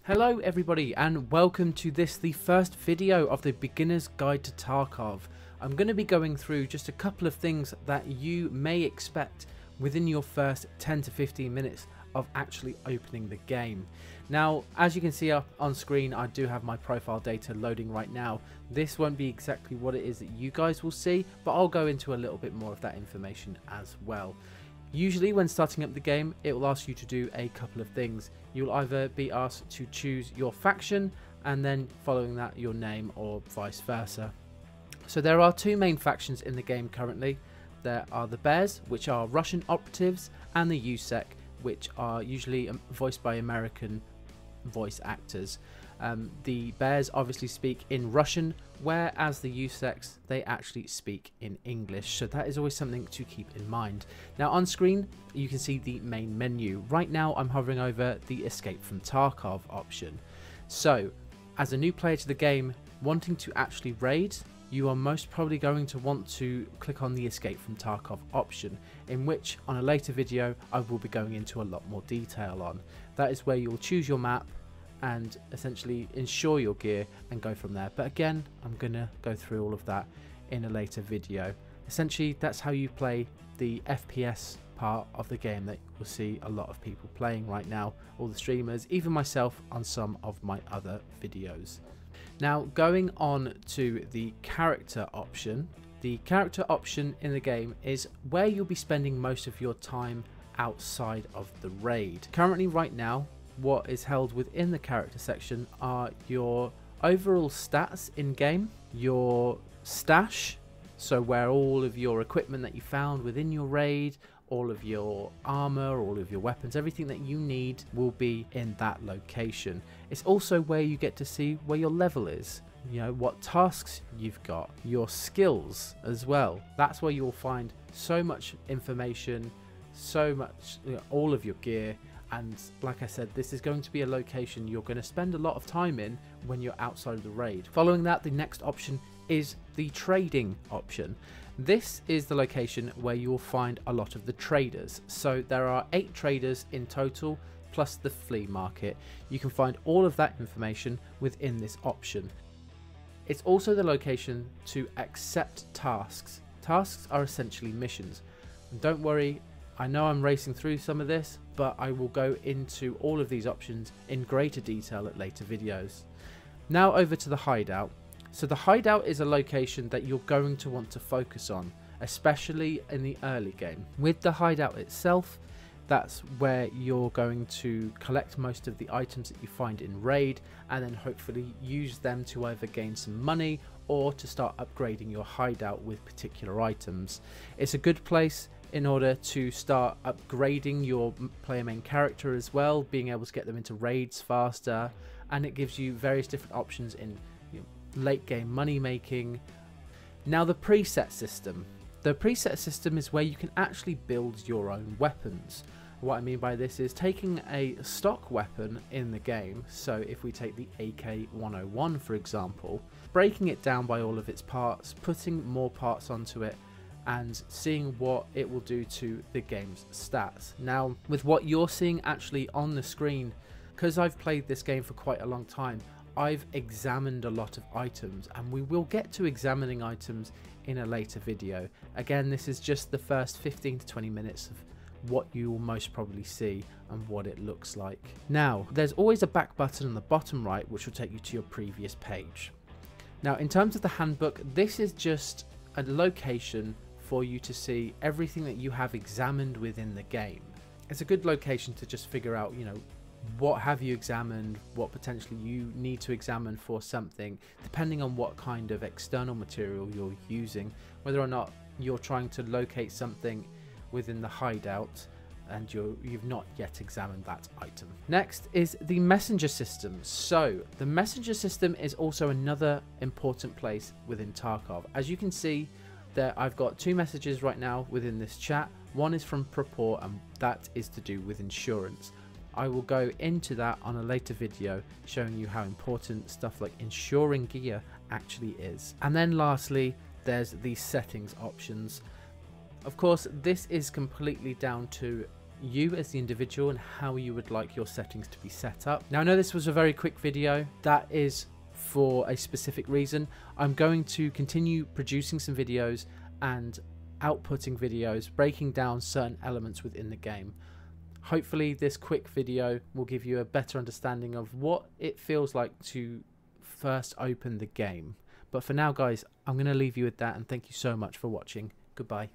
Hello everybody and welcome to the first video of the beginner's guide to Tarkov. I'm going to be going through just a couple of things that you may expect within your first 10 to 15 minutes of actually opening the game. Now, as you can see up on screen, I do have my profile data loading right now. This won't be exactly what it is that you guys will see, but I'll go into a little bit more of that information as well. Usually when starting up the game, it will ask you to do a couple of things. You'll either be asked to choose your faction and then following that your name, or vice versa. So there are two main factions in the game currently. There are the Bears, which are Russian operatives, and the USEC, which are usually voiced by American voice actors. The Bears obviously speak in Russian, whereas the USECs, they actually speak in English. So that is always something to keep in mind. Now on screen, you can see the main menu. Right now I'm hovering over the Escape from Tarkov option. So as a new player to the game, wanting to actually raid, you are most probably going to want to click on the Escape from Tarkov option, in which on a later video I will be going into a lot more detail on. That is where you'll choose your map and essentially ensure your gear and go from there. But again, I'm gonna go through all of that in a later video. Essentially, that's how you play the FPS part of the game that you'll see a lot of people playing right now, all the streamers, even myself on some of my other videos. Now, going on to the character option. The character option in the game is where you'll be spending most of your time outside of the raid. Currently, right now, what is held within the character section are your overall stats in game, your stash, so where all of your equipment that you found within your raid, all of your armor, all of your weapons, everything that you need will be in that location. It's also where you get to see where your level is, you know, what tasks you've got, your skills as well. That's where you'll find so much information, so much, you know, all of your gear. And like I said, this is going to be a location you're going to spend a lot of time in when you're outside of the raid. Following that, the next option is the trading option. This is the location where you will find a lot of the traders. So there are 8 traders in total, plus the flea market. You can find all of that information within this option. It's also the location to accept tasks. Tasks are essentially missions. And don't worry, I know I'm racing through some of this, but I will go into all of these options in greater detail at later videos. Now over to the Hideout. So the Hideout is a location that you're going to want to focus on, especially in the early game. With the Hideout itself, that's where you're going to collect most of the items that you find in raid, and then hopefully use them to either gain some money or to start upgrading your hideout with particular items. It's a good place in order to start upgrading your player main character as well, being able to get them into raids faster, and it gives you various different options in, you know, late game money making. Now the preset system. The preset system is where you can actually build your own weapons. What I mean by this is taking a stock weapon in the game, so if we take the AK-101 for example, breaking it down by all of its parts, putting more parts onto it, and seeing what it will do to the game's stats. Now, with what you're seeing actually on the screen, because I've played this game for quite a long time, I've examined a lot of items, and we will get to examining items in a later video. Again, this is just the first 15 to 20 minutes of what you will most probably see and what it looks like. Now, there's always a back button on the bottom right which will take you to your previous page. Now, in terms of the handbook, this is just a location for you to see everything that you have examined within the game. It's a good location to just figure out, you know, what have you examined, what potentially you need to examine for something, depending on what kind of external material you're using, whether or not you're trying to locate something within the hideout and you've not yet examined that item. Next is the messenger system. So the messenger system is also another important place within Tarkov. As you can see there, I've got 2 messages right now within this chat. One is from Proport, and that is to do with insurance. I will go into that on a later video showing you how important stuff like insuring gear actually is. And then lastly, there's the settings options. Of course, this is completely down to you as the individual and how you would like your settings to be set up. Now I know this was a very quick video. That is for a specific reason. I'm going to continue producing some videos and outputting videos breaking down certain elements within the game. Hopefully this quick video will give you a better understanding of what it feels like to first open the game. But for now guys, I'm going to leave you with that, and thank you so much for watching. Goodbye.